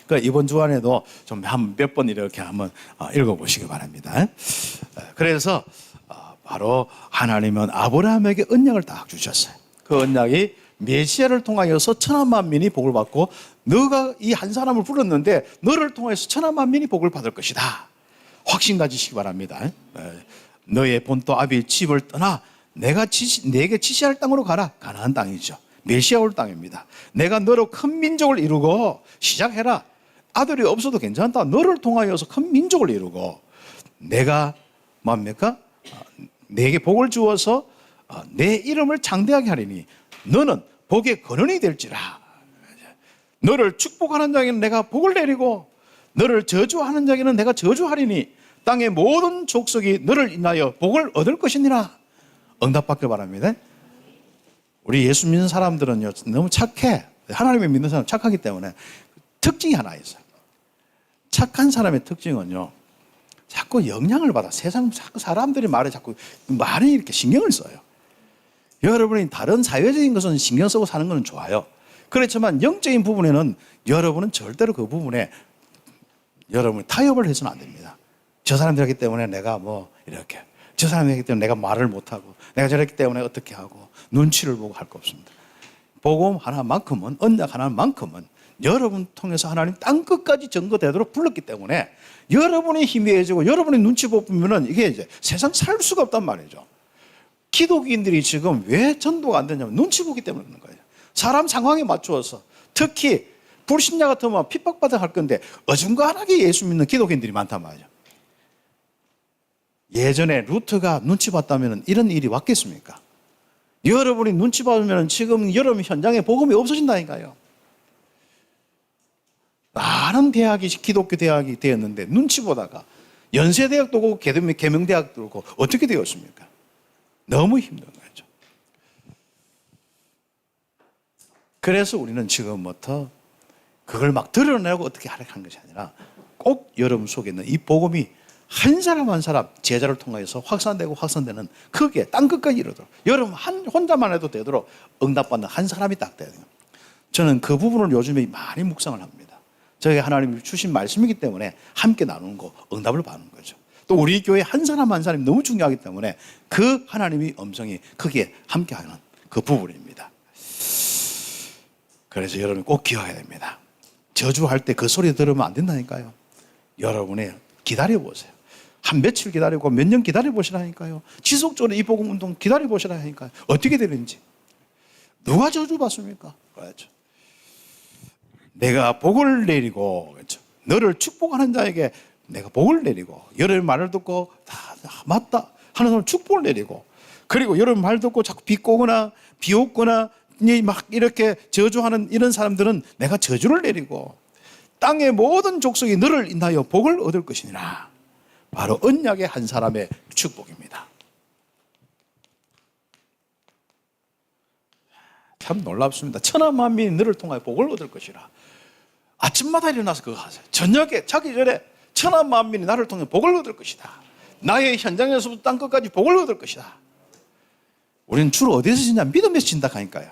그러니까 이번 주안에도 좀 한 몇 번 이렇게 한번 읽어보시기 바랍니다. 그래서 바로 하나님은 아브라함에게 언약을 딱 주셨어요. 그 언약이 메시아를 통하여서 천하 만민이 복을 받고 너가 이 한 사람을 불렀는데 너를 통해서 천하 만민이 복을 받을 것이다. 확신 가지시기 바랍니다. 너의 본토 아비의 집을 떠나 내게 지시할 땅으로 가라. 가나안 땅이죠. 메시아 올 땅입니다. 내가 너로 큰 민족을 이루고 시작해라. 아들이 없어도 괜찮다. 너를 통하여서 큰 민족을 이루고 내가 뭡니까? 내게 복을 주어서 내 이름을 장대하게 하리니 너는 복의 근원이 될지라. 너를 축복하는 자에게는 내가 복을 내리고 너를 저주하는 자에게는 내가 저주하리니 땅의 모든 족속이 너를 인하여 복을 얻을 것이니라. 응답받길 바랍니다. 우리 예수 믿는 사람들은요 너무 착해. 하나님을 믿는 사람 착하기 때문에 특징이 하나 있어요. 착한 사람의 특징은요 자꾸 영향을 받아. 세상 자꾸 사람들이 말에 이렇게 신경을 써요. 여러분이 다른 사회적인 것은 신경 쓰고 사는 것은 좋아요. 그렇지만 영적인 부분에는 여러분은 절대로 그 부분에 여러분이 타협을 해서는 안 됩니다. 저 사람들이기 때문에 내가 이렇게 저 사람이기 때문에 내가 말을 못하고 내가 저랬기 때문에 어떻게 하고 눈치를 보고 할 거 없습니다. 복음 하나만큼은 언약 하나만큼은 여러분 통해서 하나님 땅끝까지 전거되도록 불렀기 때문에 여러분이 희미해지고 여러분이 눈치 보면은 이게 이제 세상 살 수가 없단 말이죠. 기독인들이 지금 왜 전도가 안 되냐면 눈치 보기 때문에 그런 거예요. 사람 상황에 맞추어서 특히 불신자 같으면 핍박받아 할 건데 어중간하게 예수 믿는 기독인들이 많단 말이죠. 예전에 루트가 눈치 봤다면 이런 일이 왔겠습니까? 여러분이 눈치 받으면 지금 여러분 현장에 복음이 없어진다니까요. 많은 대학이 기독교 대학이 되었는데 눈치 보다가 연세대학도 오고 계명대학도 오고 어떻게 되었습니까? 너무 힘든 거죠. 그래서 우리는 지금부터 그걸 막 드러내고 어떻게 하려고 한 것이 아니라 꼭 여러분 속에 있는 이 복음이 한 사람 한 사람 제자를 통해서 확산되고 확산되는, 크게 땅 끝까지 이르도록, 여러분 혼자만 해도 되도록 응답받는 한 사람이 딱 돼야 돼요. 저는 그 부분을 요즘에 많이 묵상을 합니다. 저에게 하나님이 주신 말씀이기 때문에 함께 나누는 거, 응답을 받는 거죠. 또 우리 교회 한 사람 한 사람이 너무 중요하기 때문에 그 하나님의 음성이 크게 함께하는 그 부분입니다. 그래서 여러분 꼭 기억해야 됩니다. 저주할 때 그 소리 들으면 안 된다니까요. 여러분이 기다려보세요. 한 며칠 기다리고 몇 년 기다려보시라니까요. 지속적으로 이 복음 운동 기다려보시라니까요. 어떻게 되는지. 누가 저주받습니까? 그렇죠. 내가 복을 내리고, 그렇죠. 너를 축복하는 자에게 내가 복을 내리고, 여러분 말을 듣고 다 맞다 하는 사람 축복을 내리고, 그리고 여러분 말 듣고 자꾸 비꼬거나 비웃거나 막 이렇게 저주하는 이런 사람들은 내가 저주를 내리고, 땅의 모든 족속이 너를 인하여 복을 얻을 것이니라. 바로 언약의 한 사람의 축복입니다. 참 놀랍습니다. 천하 만민이 너를 통하여 복을 얻을 것이라. 아침마다 일어나서 그거 하세요. 저녁에 자기 전에 천하 만민이 나를 통해 복을 얻을 것이다. 나의 현장에서부터 땅 끝까지 복을 얻을 것이다. 우리는 주로 어디서 지냐? 믿음에서 진다 하니까요.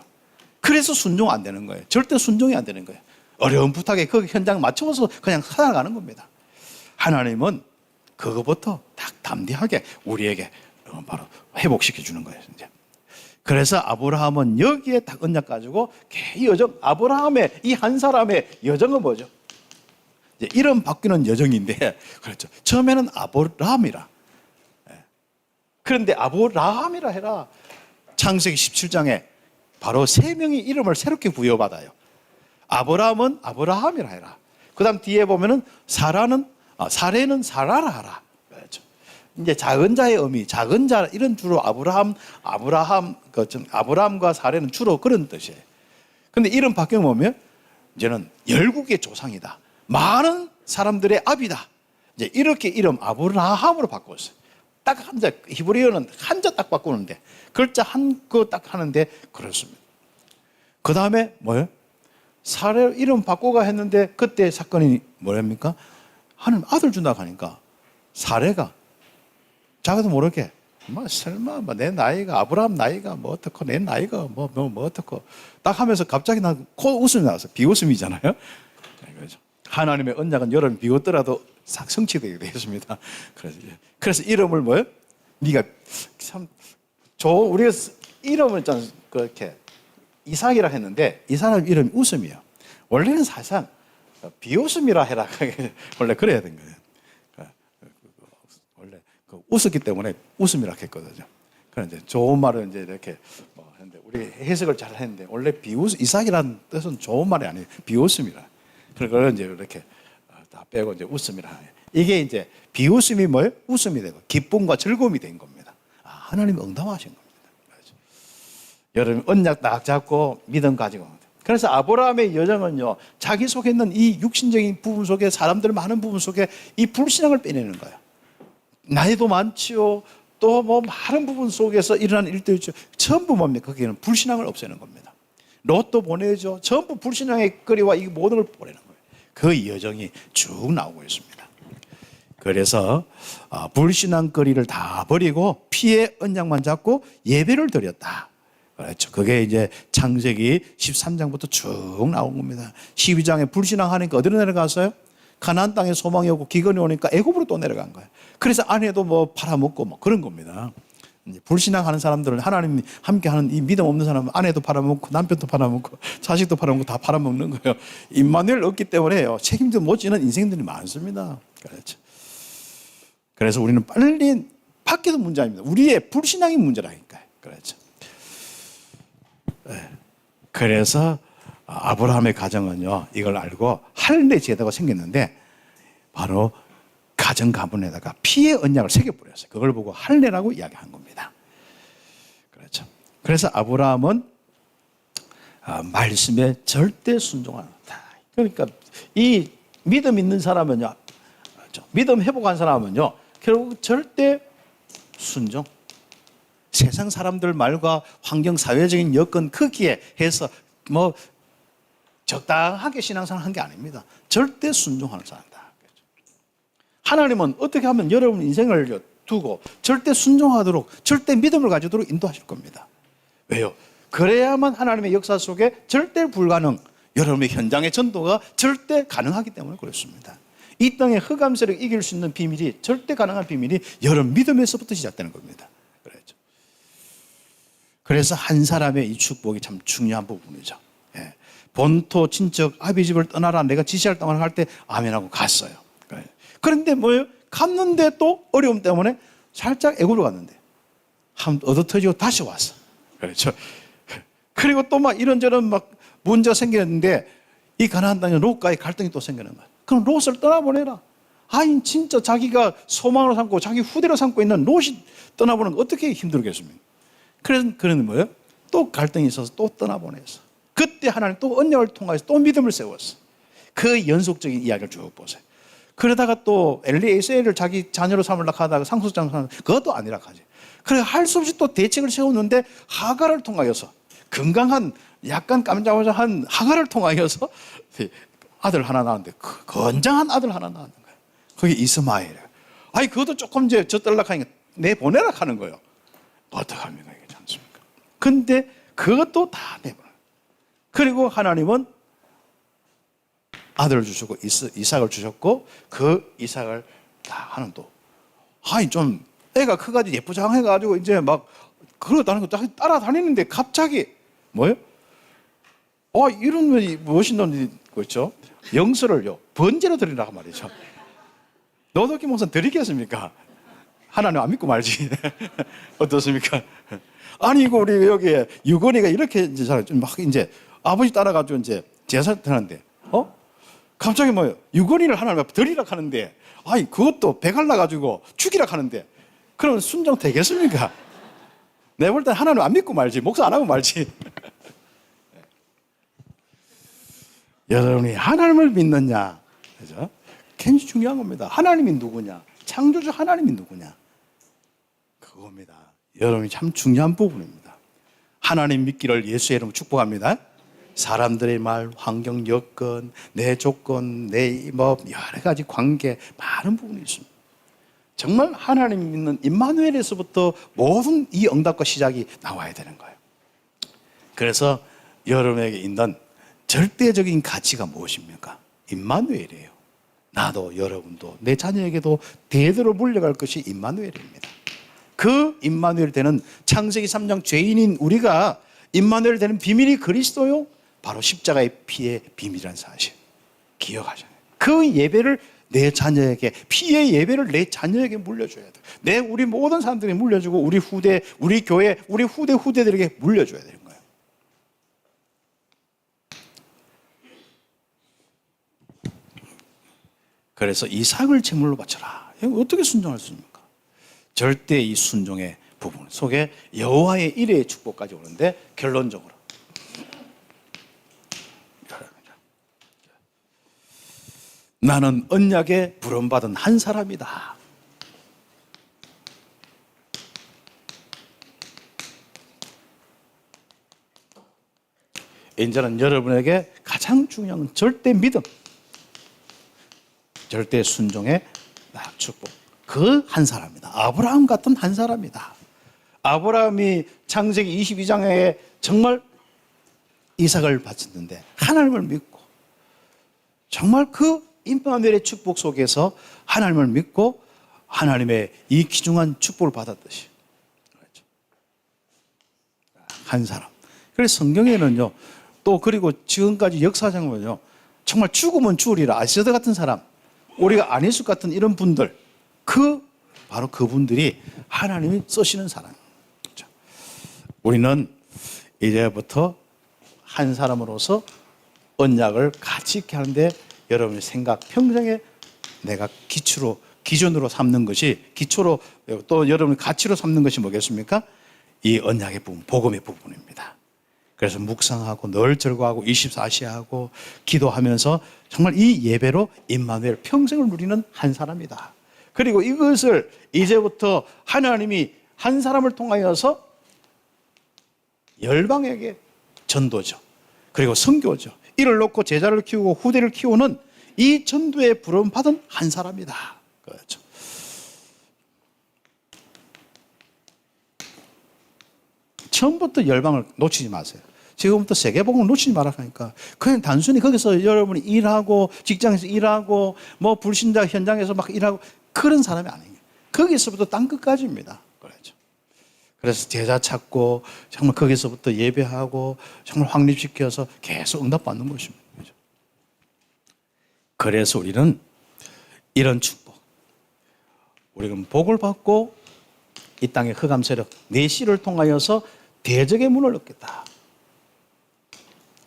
그래서 순종 안 되는 거예요. 절대 순종이 안 되는 거예요. 어려운 부탁에 그 현장 맞춰서 그냥 살아가는 겁니다. 하나님은 그거부터 딱 담대하게 우리에게 바로 회복시켜 주는 거예요. 이제. 그래서 아브라함은 여기에 딱 언약 가지고 여정, 아브라함의 이 한 사람의 여정은 뭐죠? 이제 이름 바뀌는 여정인데, 그렇죠. 처음에는 아브라함이라. 그런데 아브라함이라 해라. 창세기 17장에 바로 세 명의 이름을 새롭게 부여받아요. 아브라함은 아브라함이라 해라. 그 다음 뒤에 보면은 사레는 사라라 하라. 그렇죠. 이제 작은 자의 의미, 작은 자, 이런 주로 아브라함과 사레는 주로 그런 뜻이에요. 근데 이름 바뀌어 보면 이제는 열국의 조상이다. 많은 사람들의 아비다. 이제 이렇게 이름 아브라함으로 바꿨어요. 딱 한자, 히브리어는 한자 딱 바꾸는데, 글자 한 거 딱 하는데 그렇습니다. 그 다음에 뭐예요? 사례 이름 바꾸가 했는데 그때 사건이 뭐랍니까? 하나님 아들 준다고 하니까 사례가 자기도 모르게 설마 내 나이가 아브라함 나이가 뭐 어떻고 내 나이가 뭐 어떻고 딱 하면서 갑자기 나 코 웃음이 나왔어. 비웃음이잖아요. 그렇죠. 하나님의 언약은 여러분 비웃더라도 싹 성취되게 되었습니다. 그래서 이름을 뭐예요? 네가 참 우리가 이름을 좀 그렇게 이삭이라 했는데 이 사람 이름이 웃음이에요. 원래는 사실상 비웃음이라 해라. 원래 그래야 된 거예요. 원래 웃었기 때문에 웃음이라 했거든요. 그런데 좋은 말은 이제 이렇게 했는데 우리 해석을 잘 했는데 원래 이삭이라는 뜻은 좋은 말이 아니에요. 비웃음이라. 그걸 이제 이렇게 다 빼고 이제 웃음이라 해요. 이게 이제 비웃음이 뭐예요? 웃음이 되고 기쁨과 즐거움이 된 겁니다. 하나님이 응답하신 겁니다. 여러분 언약 딱 잡고 믿음 가지고. 그래서 아브라함의 여정은요, 자기 속에 있는 이 육신적인 부분 속에, 사람들 많은 부분 속에 이 불신앙을 빼내는 거예요. 나이도 많지요. 또 뭐 많은 부분 속에서 일어나는 일들이 있죠. 전부 뭡니까? 거기는 불신앙을 없애는 겁니다. 로또 보내죠. 전부 불신앙의 거리와 이 모든 걸 보내는 거예요. 그 여정이 쭉 나오고 있습니다. 그래서 불신앙 거리를 다 버리고 피의 언약만 잡고 예배를 드렸다. 그렇죠. 그게 이제 창세기 13장부터 쭉 나온 겁니다. 12장에 불신앙하니까 어디로 내려갔어요? 가나안 땅에 소망이 오고 기근이 오니까 애굽으로 또 내려간 거예요. 그래서 아내도 뭐 팔아먹고 뭐 그런 겁니다. 불신앙하는 사람들은 하나님이 함께하는 이 믿음 없는 사람은 아내도 팔아먹고 남편도 팔아먹고 자식도 팔아먹고 다 팔아먹는 거예요. 임마누엘 없기 때문에요. 책임도 못 지는 인생들이 많습니다. 그렇죠. 그래서 우리는 빨리 밖에도 문제 아닙니다. 우리의 불신앙이 문제라니까요. 그렇죠. 그래서 아브라함의 가정은요, 이걸 알고 할례 제도가 생겼는데 바로 가정 가문에다가 피의 언약을 새겨버렸어요. 그걸 보고 할례라고 이야기한 겁니다. 그렇죠. 그래서 아브라함은 말씀에 절대 순종한다. 그러니까 이 믿음 있는 사람은요, 믿음 회복한 사람은요, 결국 절대 순종. 세상 사람들 말과 환경, 사회적인 여건 크기에 해서 뭐 적당하게 신앙생활 한 게 아닙니다. 절대 순종하는 사람이다. 하나님은 어떻게 하면 여러분 인생을 두고 절대 순종하도록, 절대 믿음을 가지도록 인도하실 겁니다. 왜요? 그래야만 하나님의 역사 속에 절대 불가능, 여러분의 현장의 전도가 절대 가능하기 때문에 그렇습니다. 이 땅의 흑암 세력을 이길 수 있는 비밀이, 절대 가능한 비밀이 여러분 믿음에서부터 시작되는 겁니다. 그렇죠. 그래서 한 사람의 이 축복이 참 중요한 부분이죠. 예. 본토 친척 아비집을 떠나라 내가 지시할 땅을 할 때 아멘하고 갔어요. 그런데 뭐예요? 갔는데 또 어려움 때문에 살짝 애굽으로 갔는데 한 얻어터지고 다시 왔어. 그렇죠. 그리고 또 막 이런저런 막 문제가 생겼는데 이 가나안 땅에 롯과의 갈등이 또 생기는 거야. 그럼 롯을 떠나보내라. 아니 진짜 자기가 소망으로 삼고 자기 후대로 삼고 있는 롯이 떠나보는 거 어떻게 힘들겠습니까? 그런데 뭐예요? 또 갈등이 있어서 또 떠나보냈어. 그때 하나님 또 언약을 통해서 또 믿음을 세웠어. 그 연속적인 이야기를 쭉 보세요. 그러다가 또 엘리에셀을 자기 자녀로 삼으려고 하다가 상속장 삼으려고 그것도 아니라 하지. 그래 할 수 없이 또 대책을 세웠는데 하갈을 통하여서 건강한 약간 깜짝깜짝한 하갈을 통하여서 아들 하나 낳았는데 건장한 아들 하나 낳는 거예요. 그게 이스마엘이에요. 아니 그것도 조금 이제 젖들락 하니까 내보내라 하는 거예요. 어떡합니까 이게 않습니까? 근데 그것도 다 내보내. 그리고 하나님은 아들을 주셨고 이삭을 주셨고 그 이삭을 다 하는 또 아니 좀 애가 커가지고 예쁘장해가지고 이제 막 그러다는 거 따라다니는데 갑자기 뭐예요? 이런 멋있는 거 있죠? 영서를요 번제로 드리라고 말이죠. 노덕기 목사 드리겠습니까? 하나님 안 믿고 말지. 어떻습니까? 아니 이거 우리 여기에 유건이가 이렇게 이제 막 이제 아버지 따라가지고 이제 제사를 하는데 갑자기 뭐예요? 유건이를 하나님 앞에 드리라 하는데 아니 그것도 배갈라 가지고 죽이라 하는데 그러면 순종 되겠습니까? 내가 볼 때 하나님 안 믿고 말지, 목사 안 하고 말지. 여러분이 하나님을 믿느냐, 그죠? 굉장히 중요한 겁니다. 하나님이 누구냐, 창조주 하나님이 누구냐, 그겁니다. 여러분이 참 중요한 부분입니다. 하나님 믿기를 예수의 이름으로 축복합니다. 사람들의 말, 환경, 여건, 내 조건, 내 뭐 여러 가지 관계, 많은 부분이 있습니다. 정말 하나님 믿는 임마누엘에서부터 모든 이 응답과 시작이 나와야 되는 거예요. 그래서 여러분에게 있는 절대적인 가치가 무엇입니까? 임마누엘이에요. 나도 여러분도 내 자녀에게도 대대로 물려갈 것이 임마누엘입니다. 그 임마누엘 되는 창세기 3장 죄인인 우리가 임마누엘 되는 비밀이 그리스도요. 바로 십자가의 피의 비밀이라는 사실 기억하잖아요. 그 예배를 내 자녀에게 피의 예배를 내 자녀에게 물려줘야 돼. 우리 모든 사람들이 물려주고 우리 후대, 우리 교회, 우리 후대들에게 물려줘야 되는 거예요. 그래서 이삭을 제물로 바쳐라. 어떻게 순종할 수 있습니까? 절대 이 순종의 부분 속에 여호와의 일의 축복까지 오는데 결론적으로 나는 언약에 부름받은 한 사람이다. 이제는 여러분에게 가장 중요한 절대 믿음, 절대 순종의 축복. 그 한 사람이다. 아브라함 같은 한 사람이다. 아브라함이 창세기 22장에 정말 이삭을 바쳤는데 하나님을 믿고 정말 그 임마누엘의 축복 속에서 하나님을 믿고 하나님의 이 귀중한 축복을 받았듯이 그렇죠. 한 사람. 그래서 성경에는요 또 그리고 지금까지 역사상은요 정말 죽으면 죽으리라 아시드 같은 사람, 우리가 아니수 같은 이런 분들, 바로 그분들이 하나님이 쓰시는 사람. 그렇죠. 우리는 이제부터 한 사람으로서 언약을 가치 있게 하는데 여러분의 생각, 평생에 내가 기준으로 삼는 것이, 기초로 또 여러분의 가치로 삼는 것이 뭐겠습니까? 이 언약의 부분, 복음의 부분입니다. 그래서 묵상하고 늘 절거하고 24시하고 기도하면서 정말 이 예배로 임마누엘 평생을 누리는 한 사람이다. 그리고 이것을 이제부터 하나님이 한 사람을 통하여서 열방에게 전도죠. 그리고 선교죠. 이를 놓고 제자를 키우고 후대를 키우는 이 전도에 부름받은 한 사람이다. 그렇죠. 처음부터 열방을 놓치지 마세요. 지금부터 세계복음을 놓치지 말라 하니까 그냥 단순히 거기서 여러분이 일하고 직장에서 일하고 뭐 불신자 현장에서 막 일하고 그런 사람이 아니에요. 거기서부터 땅 끝까지입니다. 그렇죠. 그래서 제자 찾고 정말 거기서부터 예배하고 정말 확립시켜서 계속 응답받는 것입니다. 그렇죠. 그래서 우리는 이런 축복, 우리는 복을 받고 이 땅의 흑암 세력 내 씨를 통하여서 대적의 문을 얻겠다.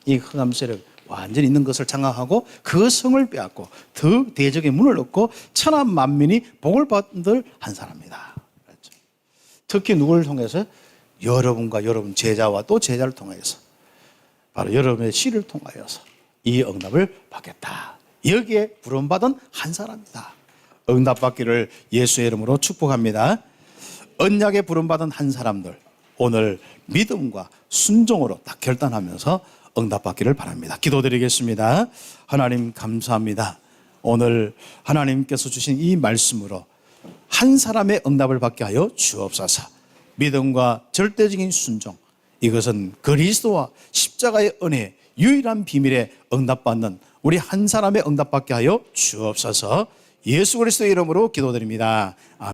이 흑암 세력 완전히 있는 것을 장악하고 그 성을 빼앗고 더 대적의 문을 얻고 천하 만민이 복을 받을 한 사람이다. 그렇죠. 특히 누구를 통해서? 여러분과 여러분 제자와 또 제자를 통하여서 바로 여러분의 씨를 통하여서 이 응답을 받겠다. 여기에 부름받은 한 사람이다. 응답받기를 예수의 이름으로 축복합니다. 언약에 부름받은 한 사람들 오늘 믿음과 순종으로 딱 결단하면서 응답받기를 바랍니다. 기도드리겠습니다. 하나님 감사합니다. 오늘 하나님께서 주신 이 말씀으로 한 사람의 응답을 받게 하여 주옵소서. 믿음과 절대적인 순종, 이것은 그리스도와 십자가의 은혜 유일한 비밀에 응답받는 우리 한 사람의 응답받게 하여 주옵소서. 예수 그리스도의 이름으로 기도드립니다.